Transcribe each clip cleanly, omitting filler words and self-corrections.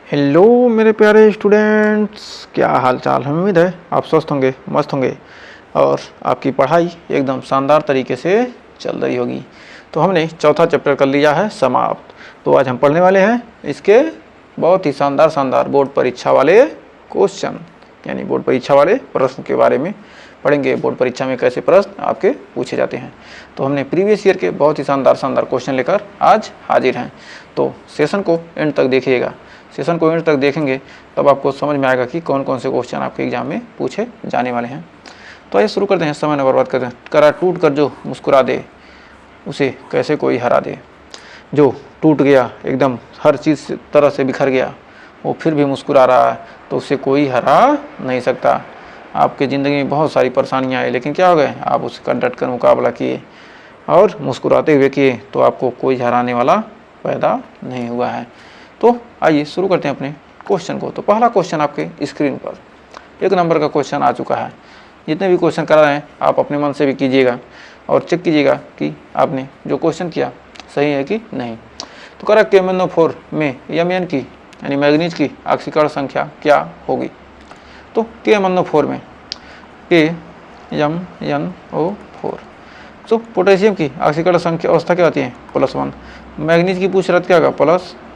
Hello मेरे प्यारे students, क्या हाल चाल है। उम्मीद है आप स्वस्थ होंगे, मस्त होंगे और आपकी पढ़ाई एकदम शानदार तरीके से चल रही होगी। तो हमने चौथा चैप्टर कर लिया है समाप्त। तो आज हम पढ़ने वाले हैं इसके बहुत ही शानदार शानदार बोर्ड परीक्षा वाले क्वेश्चन, यानी बोर्ड परीक्षा वाले प्रश्न के बारे में पढ़ेंगे। बोर्ड परीक्षा में कैसे प्रश्न आपके पूछे जाते हैं। तो हमने प्रीवियस ईयर के बहुत ही शानदार शानदार क्वेश्चन लेकर आज हाजिर हैं। तो सेशन को एंड तक देखिएगा। सेशन को एंड तक देखेंगे तब आपको समझ में आएगा कि कौन कौन से क्वेश्चन आपके एग्जाम में पूछे जाने वाले हैं। तो आइए शुरू करते हैं, समय न बर्बाद करते हैं। करा टूट कर जो मुस्कुरा दे उसे कैसे कोई हरा दे। जो टूट गया, एकदम हर चीज़ तरह से बिखर गया, वो फिर भी मुस्कुरा रहा है तो उसे कोई हरा नहीं सकता। आपकी ज़िंदगी में बहुत सारी परेशानियाँ आई, लेकिन क्या हो गए, आप उसका डट कर मुकाबला किए और मुस्कुराते हुए किए, तो आपको कोई हराने वाला पैदा नहीं हुआ है। तो आइए शुरू करते हैं अपने क्वेश्चन को। तो पहला क्वेश्चन आपके स्क्रीन पर 1 नंबर का क्वेश्चन आ चुका है। जितने भी क्वेश्चन करा रहे हैं आप अपने मन से भी कीजिएगा और चेक कीजिएगा कि आपने जो क्वेश्चन किया सही है कि नहीं। तो करा KMnO4 में Mn की यानी मैग्नीज की ऑक्सीकरण संख्या क्या होगी। तो KMnO4 में KMnO4 तो पोटेशियम की ऑक्सीकरण संख्या अवस्था क्या होती है, +1। मैग्नीज की पूछ रहा क्या होगा,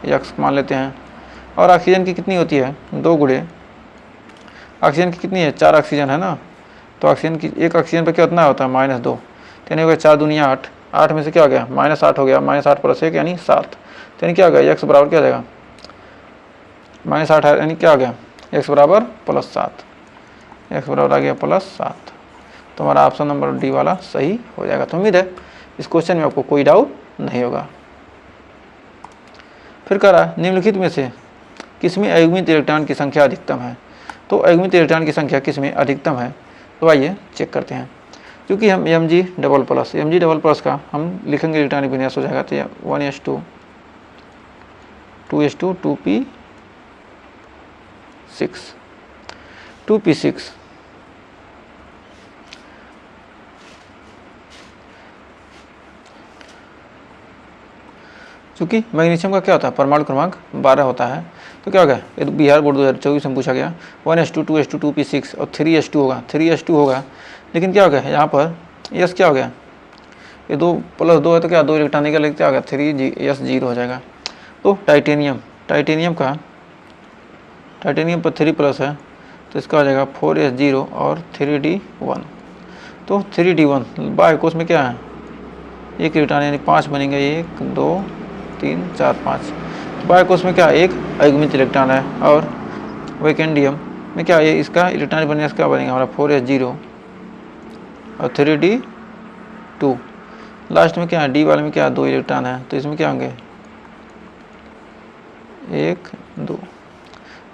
+X मान लेते हैं। और ऑक्सीजन की कितनी होती है, 2 गुणे ऑक्सीजन की कितनी है, 4 ऑक्सीजन है ना। तो ऑक्सीजन की एक ऑक्सीजन पर क्या उतना होता है, -2। तो यानी हो गया 4 दूनिया 8, 8 में से क्या हो गया, -8 हो गया, -8 + 1 यानी 7। तो यानी क्या हो गया, X बराबर क्या हो जाएगा, -8 है यानी क्या हो गया, X बराबर +7। X बराबर आ गया +7। तो हमारा ऑप्शन नंबर डी वाला सही हो जाएगा। तो उम्मीद है इस क्वेश्चन में आपको कोई डाउट नहीं होगा। फिर कह रहा निम्नलिखित में से किसमें अयुग्मित इलेक्ट्रॉन की संख्या अधिकतम है। तो अयुग्मित इलेक्ट्रॉन की संख्या किसमें अधिकतम है, तो आइए चेक करते हैं। क्योंकि हम Mg++ का हम लिखेंगे इलेक्ट्रॉनिक विन्यास हो जाएगा, तो 1s2 2s2 2p6 2p6 चूँकि मैग्नीशियम का क्या होता है, परमाणु क्रमांक 12 होता है। तो क्या हो गया, ये बिहार बोर्ड 2024 में पूछा गया, 1s2 2s2 2p6 और 3s2 होगा, 3s2 होगा। लेकिन क्या हो गया यहाँ पर यस क्या हो गया, ये 2 + 2 है तो क्या 2 इलेक्ट्रॉन निकल, लेकिन क्या हो गया 3s0 हो जाएगा। तो टाइटेनियम पर 3+ है तो इसका हो जाएगा 4s0 और 3d1। तो 3d1 बायकोस में क्या है, एक इलेक्ट्रॉन यानी 5 बनेंगे, 1 2 3 4 5। बायकोस में क्या, एक अयुग्मित इलेक्ट्रॉन है। और वैकेंडियम में क्या, ये इसका इलेक्ट्रॉन विन्यास क्या बनेगा हमारा, 4s0 और 3d2। लास्ट में क्या है, डी वाले में क्या 2 इलेक्ट्रॉन है, तो इसमें क्या होंगे 1 2।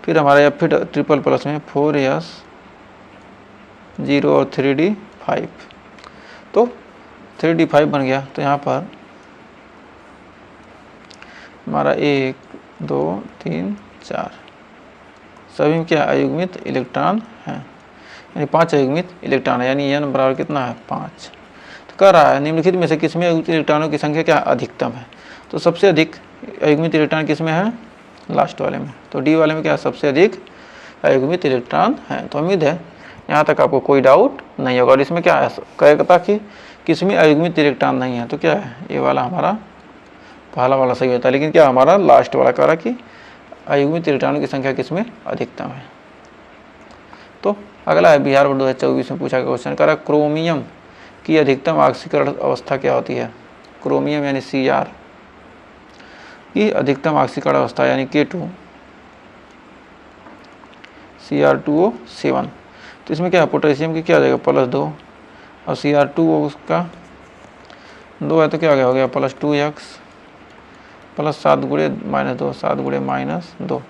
फिर हमारा या फिर ट्रिपल+ में 4s0 और 3d5। तो 3d5 बन गया। तो यहाँ पर हमारा 1 2 3 4 सभी में क्या अयुग्मित इलेक्ट्रॉन है, यानी 5 अयुग्मित इलेक्ट्रॉन है, यानी n बराबर कितना है 5। तो कह रहा है निम्नलिखित में से किसमें अयुग्मित इलेक्ट्रॉनों की संख्या क्या अधिकतम है। तो सबसे अधिक अयुग्मित इलेक्ट्रॉन किसमें है, लास्ट वाले में। तो डी वाले में क्या सबसे अधिक अयुग्मित इलेक्ट्रॉन है। तो उम्मीद है यहाँ तक आपको कोई डाउट नहीं होगा। और इसमें क्या है, कहता कि किसमें अयुग्मित इलेक्ट्रॉन नहीं है, तो क्या है ये वाला हमारा पहला वाला सही होता है। लेकिन क्या हमारा लास्ट वाला कह रहा कि अयुग्मित इलेक्ट्रॉनों की संख्या किसमें अधिकतम है। तो अगला है बिहार बोर्ड 2024 में पूछा गया क्वेश्चन, कह रहा क्रोमियम की अधिकतम ऑक्सीकरण अवस्था क्या होती है। क्रोमियम यानी Cr की अधिकतम ऑक्सीकरण अवस्था यानी K2 Cr2O7। तो इसमें क्या है, पोटेशियम की क्या हो जाएगा +2 और Cr2 उसका 2 है तो क्या हो गया +2x +7 गुणे -2 7 गुणे -2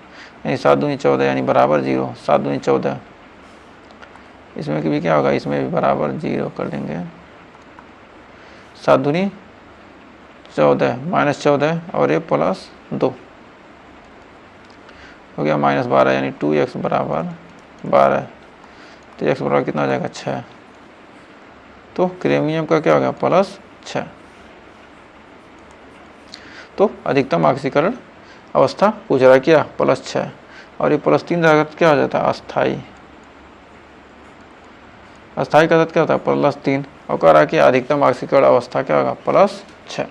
यानी 7 दूनी 14 यानी बराबर 0। 7 दूनी 14, इसमें भी क्या होगा, इसमें भी बराबर 0 कर देंगे। 7 दूनी 14 -14 और ये +2 हो गया -12 यानी 2x बराबर 12। तो x बराबर कितना हो जाएगा 6। तो क्रोमियम का क्या हो गया +6। तो अधिकतम ऑक्सीकरण अवस्था पूछ रहा है क्या, +6, और ये +3 का अर्थ क्या हो जाता है, अस्थाई। अस्थाई का अर्थ क्या होता है, +3, और कह रहा है कि अधिकतम ऑक्सीकरण अवस्था क्या होगा, +6।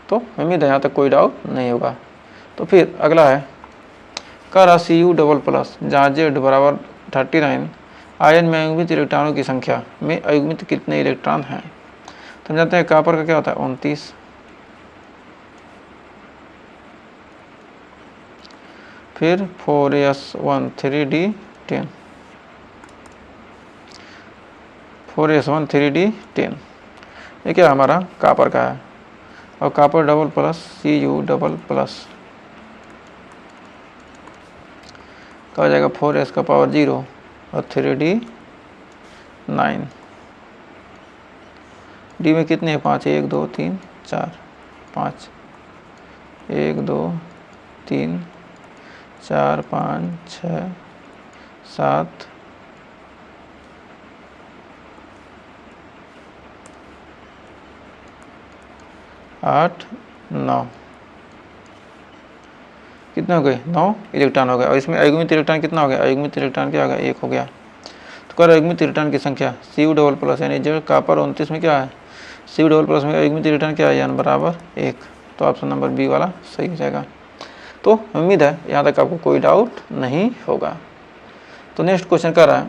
तो उम्मीद है यहाँ तक कोई डाउट नहीं होगा। तो फिर अगला है, कह रहा Cu++, जहाँ Z बराबर 39 आयन में अयुग्मित इलेक्ट्रॉनों की संख्या में अयुग्मित कितने इलेक्ट्रॉन हैं। तो हम जानते हैं कॉपर का क्या होता है, 29, फिर 4s1 3d10, 4s1 3d10, ये क्या हमारा कॉपर का है। और कॉपर डबल प्लस Cu++ का हो जाएगा 4s⁻0 और 3d9, डी में कितने हैं, 5, 1 2 3 4 5, 1 2 3 4 5 6 7 8 9, कितने हो गए, 9 इलेक्ट्रॉन हो गए। और इसमें अयुग्मित इलेक्ट्रॉन कितना हो गया, अयुग्मित इलेक्ट्रॉन क्या हो गया, 1 हो गया। तो कर अयुग्मित इलेक्ट्रॉन की संख्या Cu++ यानी जो कॉपर 29 में क्या है, Cu++ में अयुग्मित इलेक्ट्रॉन क्या है, यानी बराबर 1। तो ऑप्शन नंबर बी वाला सही हो जाएगा। तो उम्मीद है यहाँ तक आपको कोई डाउट नहीं होगा। तो नेक्स्ट क्वेश्चन कर रहा है,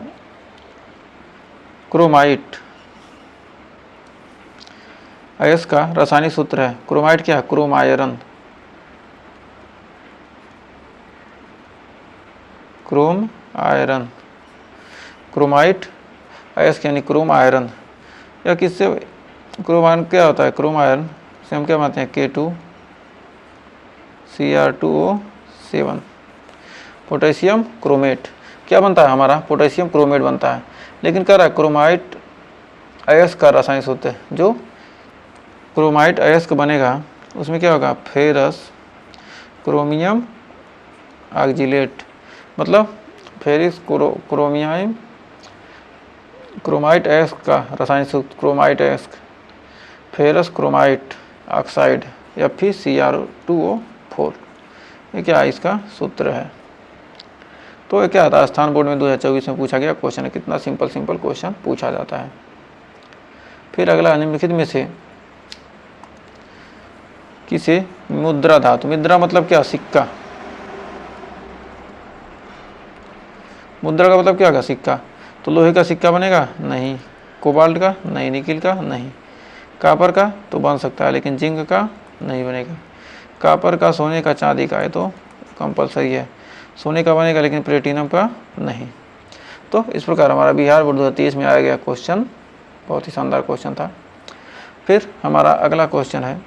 क्रोमाइट अयस्क का रासायनिक सूत्र है। क्रोमाइट क्या है, Chrome iron, Chrome iron, chromite अयस्क यानी क्रोम आयरन। या किससे क्रोम आयरन क्या होता है, क्रोम आयरन से हम क्या बनाते हैं, K2Cr2O7, पोटेशियम क्रोमेट क्या बनता है हमारा, पोटेशियम क्रोमेट बनता है। लेकिन कह रहा है क्रोमाइट अयस्क का रासायनिक सूत्र, जो क्रोमाइट अयस्क बनेगा उसमें क्या होगा, फेरस क्रोमियम ऑक्जिलेट, मतलब फेरिस क्रोमियम, क्रोमाइट अयस्क का रासायनिक सूत्र क्रोमाइट अयस्क, फेरस क्रोमाइट ऑक्साइड Fe2O4, ये क्या है, इसका सूत्र है। तो ये क्या था, राजस्थान बोर्ड में 2024 में पूछा गया क्वेश्चन है। कितना सिंपल क्वेश्चन पूछा जाता है। फिर अगला, निम्नलिखित में से किसे मुद्रा धातु, मुद्रा मतलब क्या, सिक्का, मुद्रा का मतलब क्या होगा, सिक्का। तो लोहे का सिक्का बनेगा, नहीं। कोबाल्ट का नहीं, निकिल का नहीं, कॉपर का तो बन सकता है लेकिन जिंक का नहीं बनेगा। कॉपर का, सोने का, चांदी का है तो कंपलसरी है। सोने का बनेगा लेकिन प्लेटिनम का नहीं। तो इस प्रकार हमारा बिहार बोर्ड 2023 में आया गया क्वेश्चन, बहुत ही शानदार क्वेश्चन था। फिर हमारा अगला क्वेश्चन है,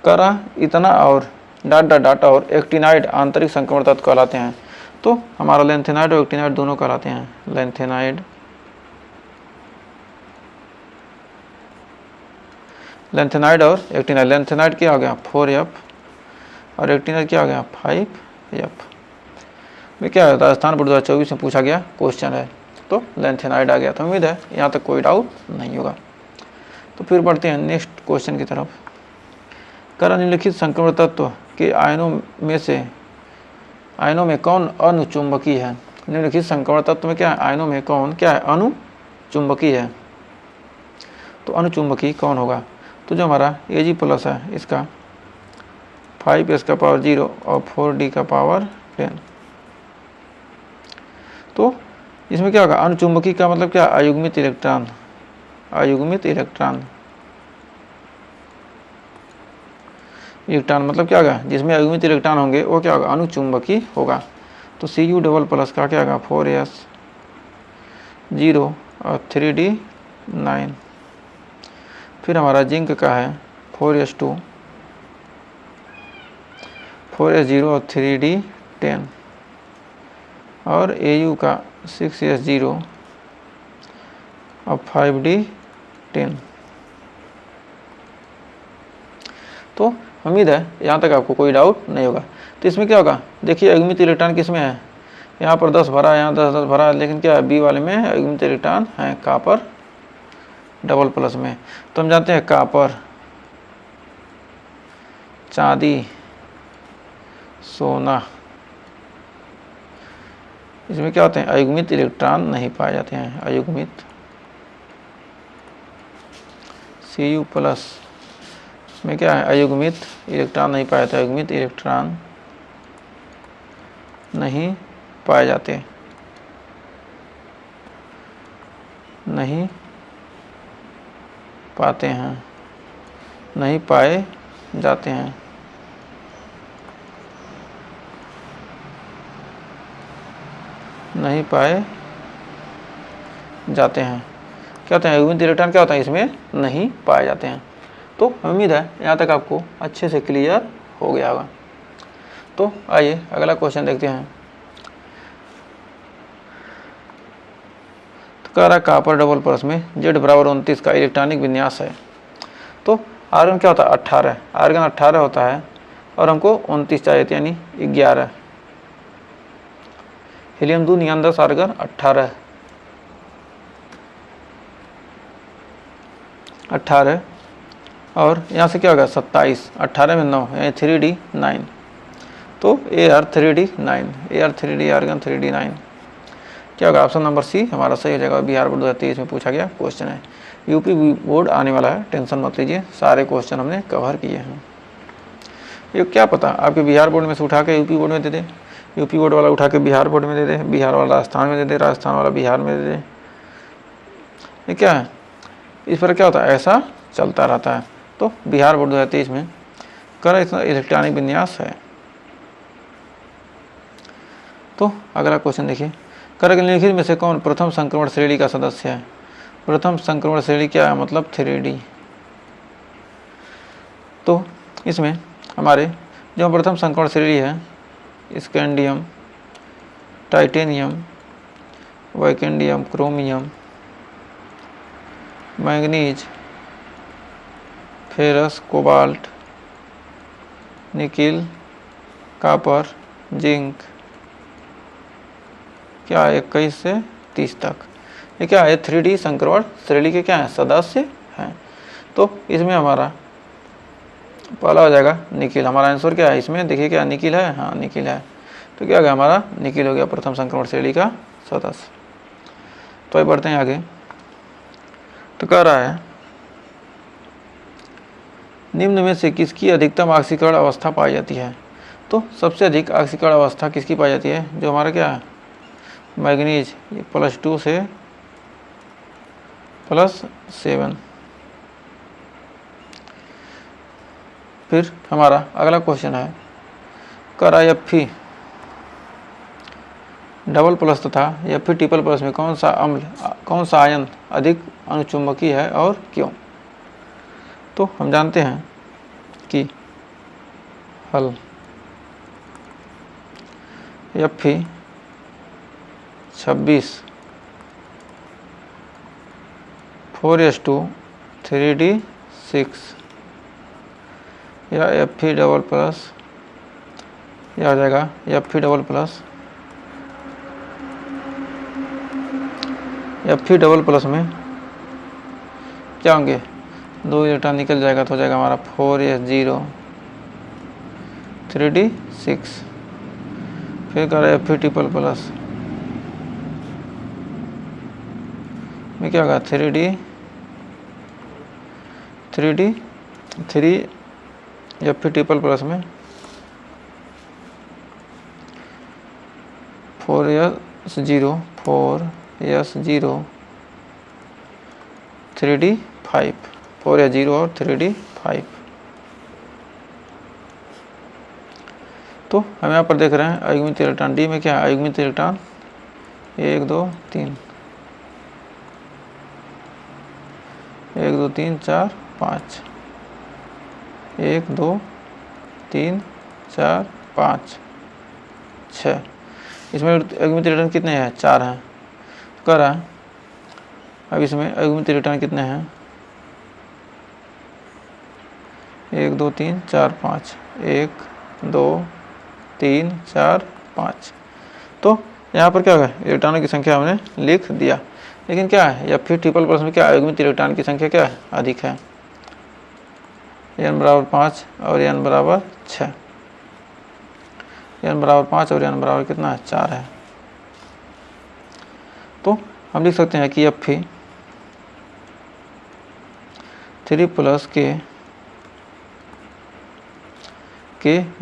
करा इतना और डाटा और एक्टिनाइड आंतरिक संक्रमण तत्व कहलाते हैं। तो हमारा लेंथेनाइड और एक्टिनाइड दोनों कहलाते हैं। लेंथेनाइड और एक्टिनाइड, लेंथेनाइड क्या हो गया 4F और एक्टिनाइड क्या हो गया 5F। में क्या है, राजस्थान बोर्ड 2024 में पूछा गया क्वेश्चन है। तो लेंथेनाइड आ गया। तो उम्मीद है यहाँ तक कोई डाउट नहीं होगा। तो फिर बढ़ते हैं नेक्स्ट क्वेश्चन की तरफ। कर निम्नलिखित संक्रमण तत्व के आयनों में कौन अनुचुंबकीय है। निम्नलिखित संक्रमण तत्व में क्या है, आयनों में कौन क्या है, अनुचुंबकीय है। तो अनुचुंबकीय कौन होगा, तो जो हमारा Ag+ है इसका 5s⁻0 और 4d⁻10। तो इसमें क्या होगा, अनुचुंबकीय का मतलब क्या, अयुग्मित इलेक्ट्रॉन, इलेक्ट्रॉन मतलब क्या होगा, जिसमें अयुग्मित इलेक्ट्रॉन होंगे वो क्या होगा, अनुचुंबकीय होगा। तो Cu++ का क्या होगा 4s0 और 3d9। फिर हमारा जिंक का है 4s2, 4s0 और 3d10 और Au का 6s0 और 5d10। तो उम्मीद है यहाँ तक आपको कोई डाउट नहीं होगा। तो इसमें क्या होगा, देखिए अयुग्मित इलेक्ट्रॉन किस में है, यहाँ पर 10 भरा है, यहाँ 10 भरा है, लेकिन क्या है बी वाले में अयुग्मित इलेक्ट्रॉन है कॉपर डबल+ में। तो हम जानते हैं कॉपर, चांदी, सोना। इसमें क्या होते हैं, अयुग्मित इलेक्ट्रॉन नहीं पाए जाते हैं, अयुग्मित Cu+ में क्या है, अयुग्मित इलेक्ट्रॉन नहीं पाए जाते, अयुग्मित इलेक्ट्रॉन नहीं पाए जाते, नहीं पाते हैं, नहीं पाए जाते हैं। नहीं पाए जाते हैं क्या होता है, अयुग्मित इलेक्ट्रॉन क्या होता है, इसमें नहीं पाए जाते हैं। तो उम्मीद है यहाँ तक आपको अच्छे से क्लियर हो गया होगा। तो आइए अगला क्वेश्चन देखते हैं। तो कह रहा है कॉपर डबल प्लस में Z=29 का इलेक्ट्रॉनिक विन्यास है। तो आर्गन क्या होता है, 18, आर्गन 18 होता है और हमको 29 चाहिए यानी 11। हीलियम 2 नियॉन 10 आर्गन 18 और यहाँ से क्या होगा 27, 18 में 9 यानी 3D9। तो Ar3D9, Ar3D आर्गन 3D9 क्या होगा, ऑप्शन नंबर सी हमारा सही हो जाएगा। बिहार बोर्ड 2023 में पूछा गया क्वेश्चन है। यूपी बोर्ड आने वाला है, टेंशन मत लीजिए, सारे क्वेश्चन हमने कवर किए हैं। ये क्या पता आपके बिहार बोर्ड में से उठा के यूपी बोर्ड में दे दे, यूपी बोर्ड वाला उठा के बिहार बोर्ड में दे दे, बिहार वाला राजस्थान में दे दे, राजस्थान वाला बिहार में दे दे। ये क्या है, इस पर क्या होता है, ऐसा चलता रहता है। तो बिहार बोर्ड 2023 में कर इलेक्ट्रॉनिक विन्यास है। तो अगला क्वेश्चन देखिए, कर निम्नलिखित में से कौन प्रथम संक्रमण श्रेणी का सदस्य है। प्रथम संक्रमण श्रेणी क्या है, मतलब 3D। तो इसमें हमारे जो प्रथम संक्रमण श्रेणी है, scandium, titanium, vanadium, chromium, manganese, ferrous, cobalt, nickel, copper, zinc, क्या है 21 से 30 तक। ये क्या है, 3D संक्रमण श्रेणी के क्या है, सदस्य हैं। तो इसमें हमारा पहला हो जाएगा निकिल। हमारा आंसर क्या है इसमें, देखिए क्या निकिल है, हाँ निकिल है। तो क्या हो गया, हमारा निकिल हो गया प्रथम संक्रमण श्रेणी का सदस्य। तो ये बढ़ते हैं आगे। तो कह रहा है निम्न में से किसकी अधिकतम ऑक्सीकरण अवस्था पाई जाती है। तो सबसे अधिक ऑक्सीकरण अवस्था किसकी पाई जाती है, जो हमारा क्या है मैग्नीज, ये +2 से +7। फिर हमारा अगला क्वेश्चन है, करा Fe डबल प्लस तथा Fe ट्रिपल प्लस में कौन सा अम्ल, कौन सा आयन अधिक अनुचुंबकीय है और क्यों। तो हम जानते हैं कि हल Fe 26 4s2 3d6 या Fe डबल प्लस, यह आ जाएगा Fe double plus, Fe double plus में क्या होंगे, 2 इलेक्ट्रॉन निकल जाएगा तो हो जाएगा हमारा 4s0 3d6। फिर करें Fe ट्रिपल प्लस में क्या होगा 3d 3 Fe ट्रिपल प्लस में 4s0 3d5, 4s0 और 3d5। तो हम यहाँ पर देख रहे हैं अयुग्मित इलेक्ट्रॉन डी में क्या है, अयुग्मित इलेक्ट्रॉन 1 2 3 1 2 3 4 5 1 2 3 4 5 6। इसमें अयुग्मित इलेक्ट्रॉन कितने हैं, 4 हैं। तो कह रहा है अब इसमें अयुग्मित इलेक्ट्रॉन कितने हैं, 1 2 3 4 5 1 2 3 4 5। तो यहाँ पर क्या होगा, इलेक्ट्रॉनों की संख्या हमने लिख दिया। लेकिन क्या है Fe ट्रिपल प्लस में क्या अयुग्मित इलेक्ट्रॉन की संख्या क्या है, अधिक है, n = 5 और n = 6। n बराबर 5 और n बराबर कितना है 4 है। तो हम लिख सकते हैं कि Fe 3 प्लस के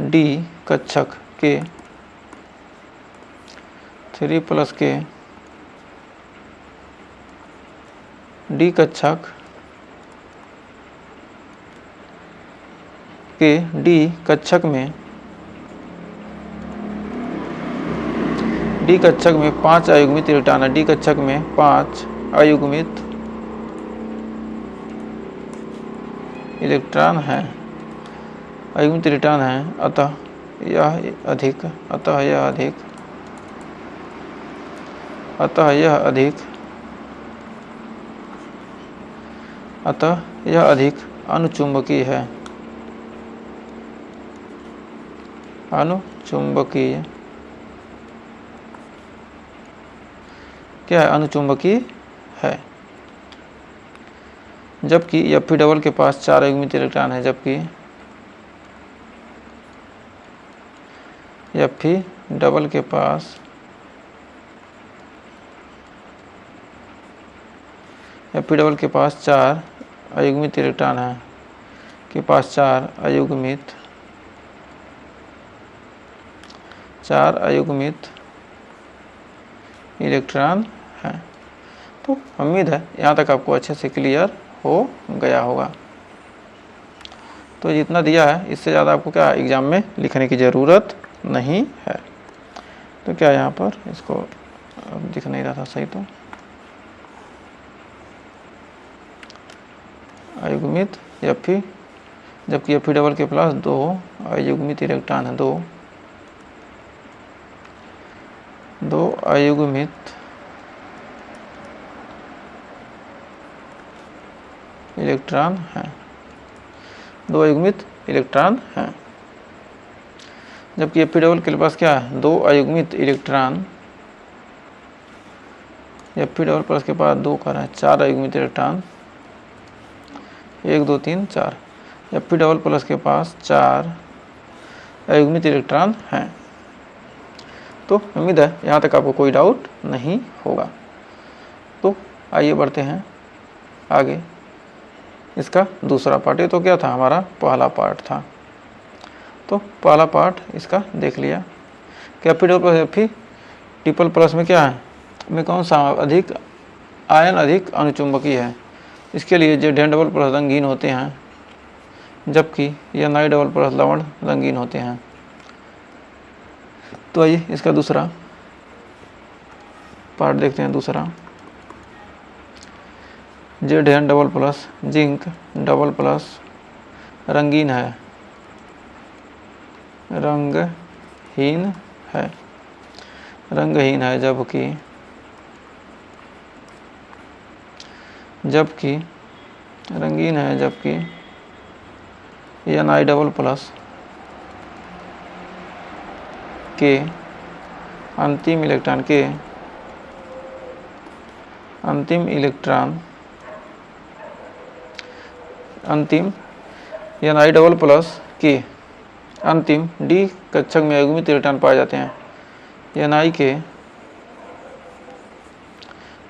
डी कक्षक के 3 प्लस के डी कक्षक के डी कक्षक में 5 अयुग्मित इलेक्ट्रॉन है। डी कक्षक में 5 अयुग्मित इलेक्ट्रॉन है, अयुग्मित इलेक्ट्रॉन है। अतः यह अधिक अनुचुंबकीय है। अनुचुंबकीय क्या है? अनुचुंबकीय है। जबकि Fe डबल के पास 4 अयुग्मित इलेक्ट्रॉन है, जबकि Fe डबल के पास Fe 4 अयुग्मित इलेक्ट्रॉन है, के पास 4 अयुग्मित इलेक्ट्रॉन है। तो उम्मीद है यहाँ तक आपको अच्छे से क्लियर हो गया होगा। तो जितना दिया है इससे ज़्यादा आपको क्या एग्जाम में लिखने की ज़रूरत नहीं है। तो क्या यहाँ पर इसको अब दिख नहीं रहा था सही, तो अयुग्मित Fe, जबकि Fe डबल के प्लस 2 अयुग्मित इलेक्ट्रॉन है, 2 अयुग्मित इलेक्ट्रॉन हैं, 2 अयुग्मित इलेक्ट्रॉन हैं। जबकि Fe डबल के पास क्या है? 2 अयुग्मित इलेक्ट्रॉन। Fe डबल प्लस के पास 2 कर है 4 अयुग्मित इलेक्ट्रॉन, 1 2 3 4। Fe डबल प्लस के पास 4 अयुग्मित इलेक्ट्रॉन हैं। तो उम्मीद है यहाँ तक आपको कोई डाउट नहीं होगा। तो आइए बढ़ते हैं आगे। इसका दूसरा पार्ट, ये तो क्या था हमारा पहला पार्ट था। तो पहला पार्ट इसका देख लिया कि Fe double plus Fe triple plus में क्या है, में कौन सा अधिक आयन अधिक अनुचुंबकीय है। इसके लिए Z डबल प्लस रंगीन होते हैं, जबकि Ni डबल प्लस लवण रंगीन होते हैं। तो आइए इसका दूसरा पार्ट देखते हैं। दूसरा Zn double plus zinc double plus रंगीन है, रंगहीन है, जबकि रंगीन है, जबकि Ni डबल प्लस के अंतिम इलेक्ट्रॉन Ni डबल प्लस के अंतिम डी कक्षक में अयुग्मित इलेक्ट्रॉन पाए जाते हैं।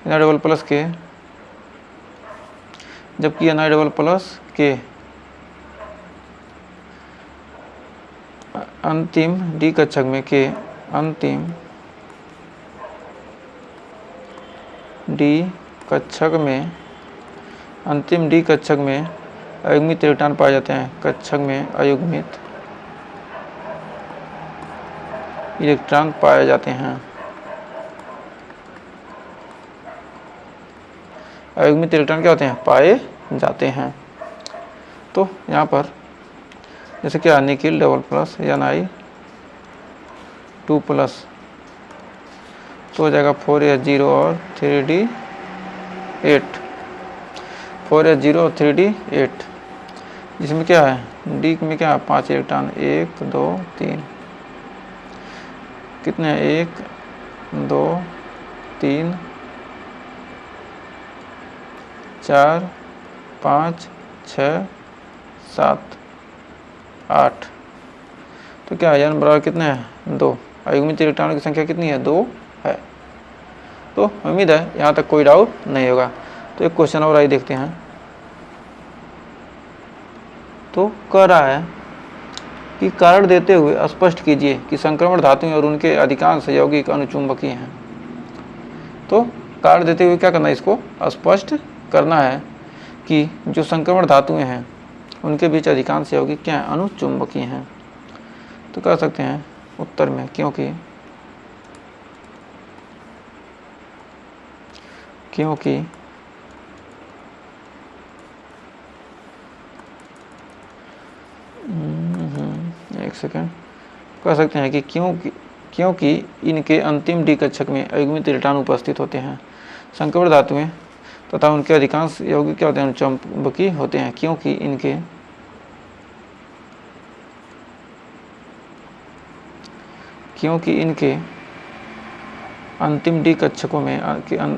Ni डबल प्लस के, जबकि Ni डबल प्लस के अंतिम डी कक्षक में अंतिम डी कक्षक में अयुग्मित इलेक्ट्रॉन पाए जाते हैं। कक्षक में अयुग्मित इलेक्ट्रॉन पाए जाते हैं। अयुग्मित इलेक्ट्रॉन क्या होते हैं? पाए जाते हैं। तो यहाँ पर जैसे क्या nickel double plus Ni 2 plus, तो हो जाएगा 4s0 और 3d8, 4s0 और 3d8, जिसमें क्या है डी में क्या है 5 इलेक्ट्रॉन, 1 2 3, कितने हैं 1 2 3 4 5 6 7 8। तो तो क्या n बराबर कितने हैं 2। अयुग्मित इलेक्ट्रॉनों की संख्या कितनी है 2 है। तो उम्मीद है यहाँ तक कोई डाउट नहीं होगा। तो एक क्वेश्चन और आइए देखते हैं। तो कह रहा है कि कारण देते हुए स्पष्ट कीजिए कि संक्रमण धातुएं और उनके अधिकांश यौगिक अनुचुंबकीय हैं। तो कारण देते हुए क्या करना है, इसको स्पष्ट करना है कि जो संक्रमण धातुएं हैं उनके बीच अधिकांश यौगिक क्या हैं, अनुचुंबकीय हैं। तो कह सकते हैं उत्तर में क्योंकि एक सेकेंड, कह सकते हैं कि क्योंकि इनके अंतिम डी कक्षक में अयुग्मित इलेक्ट्रॉन उपस्थित होते हैं। संक्रमण धातुएं तथा उनके अधिकांश यौगिक क्या होते हैं, अनुचुंबकीय होते हैं। क्योंकि इनके अंतिम डी कक्षकों में अंतिम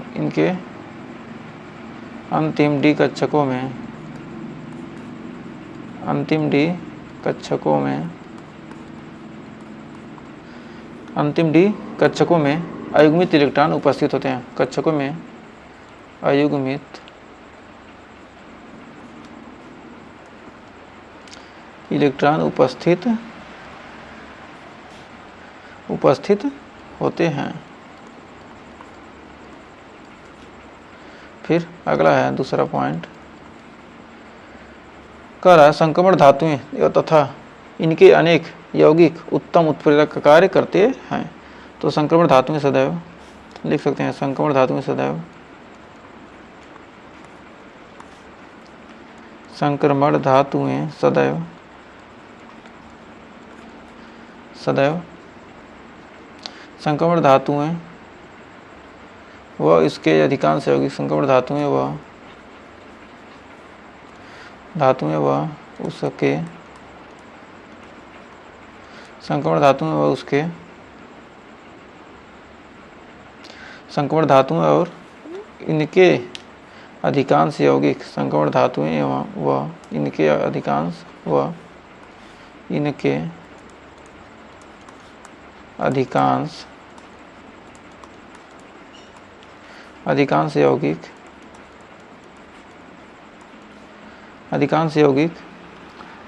डी कक्षकों में अयुग्मित इलेक्ट्रॉन उपस्थित होते हैं। कक्षकों में अयुग्मित इलेक्ट्रॉन उपस्थित होते हैं। फिर अगला है दूसरा पॉइंट, कह रहा है संक्रमण धातुएं तथा इनके अनेक यौगिक उत्तम उत्प्रेरक का कार्य करते हैं। तो संक्रमण धातुएं सदैव लिख सकते हैं, संक्रमण धातुएं सदैव संक्रमण धातुएं व इसके अधिकांश यौगिक संक्रमण धातुएं व उसके संक्रमण धातुएं व उसके संक्रमण धातुएं और इनके अधिकांश यौगिक संक्रमण धातुएं व इनके अधिकांश यौगिक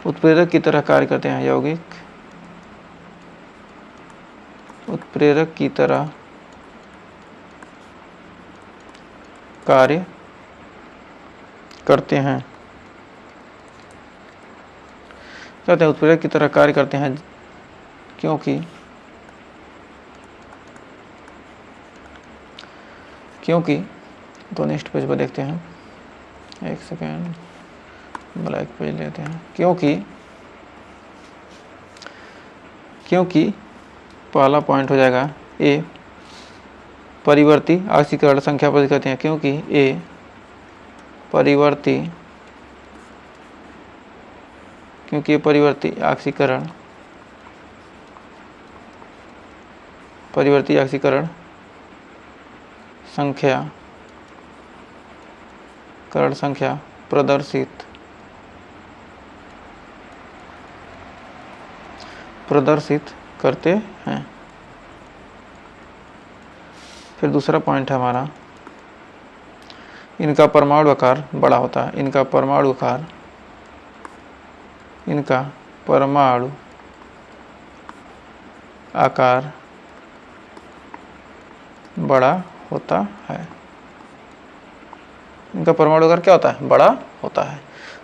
उत्प्रेरक की तरह कार्य करते हैं। यौगिक उत्प्रेरक की तरह कार्य करते हैं। कहते हैं उत्प्रेरक की तरह कार्य करते हैं क्योंकि तो नेक्स्ट पेज पर देखते हैं, एक सेकेंड ब्लैक पेज लेते हैं। क्योंकि पहला पॉइंट हो जाएगा ए परिवर्ती ऑक्सीकरण संख्या पर कहते हैं। क्योंकि ए परिवर्ती ऑक्सीकरण संख्या प्रदर्शित करते हैं। फिर दूसरा पॉइंट है हमारा, इनका परमाणु आकार बड़ा होता है। इनका परमाणु आकार बड़ा होता है। इनका परमाणु आकार क्या होता है, बड़ा होता है।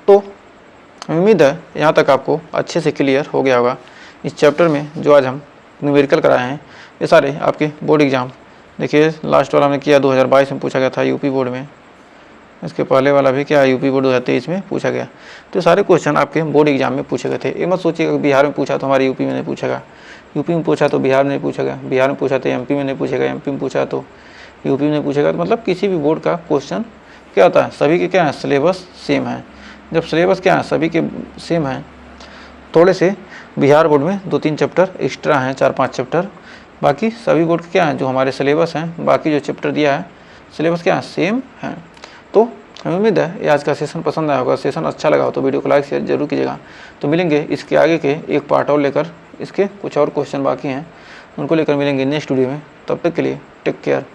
तो उम्मीद है यहाँ तक आपको अच्छे से क्लियर हो गया होगा। इस चैप्टर में जो आज हम न्यूमेरिकल कराए हैं ये सारे आपके बोर्ड एग्जाम, देखिए लास्ट वाला हमने किया 2022 में पूछा गया था यूपी बोर्ड में, इसके पहले वाला भी क्या यूपी बोर्ड 2023 में पूछा गया। तो सारे क्वेश्चन आपके बोर्ड एग्जाम में पूछे गए थे। ये मत सोचिएगा बिहार में पूछा तो हमारे यूपी में नहीं पूछेगा, यूपी में पूछा तो बिहार में नहीं पूछेगा, बिहार में पूछा तो एमपी में नहीं पूछेगा, एमपी में पूछा तो यूपी में नहीं पूछेगा। तो मतलब किसी भी बोर्ड का क्वेश्चन क्या होता है, सभी के क्या है सिलेबस सेम है। जब सिलेबस क्या है सभी के सेम है, थोड़े से बिहार बोर्ड में 2-3 चैप्टर एक्स्ट्रा हैं, 4-5 चैप्टर, बाकी सभी बोर्ड के क्या हैं जो हमारे सिलेबस हैं, बाकी जो चैप्टर दिया है सिलेबस क्या है सेम है। तो हमें उम्मीद है ये आज का सेशन पसंद आया होगा। सेशन अच्छा लगा हो तो वीडियो को लाइक शेयर जरूर कीजिएगा। तो मिलेंगे इसके आगे के एक पार्ट और लेकर, इसके कुछ और क्वेश्चन बाकी हैं, उनको लेकर मिलेंगे नेक्स्ट वीडियो में। तब तक के लिए टेक केयर।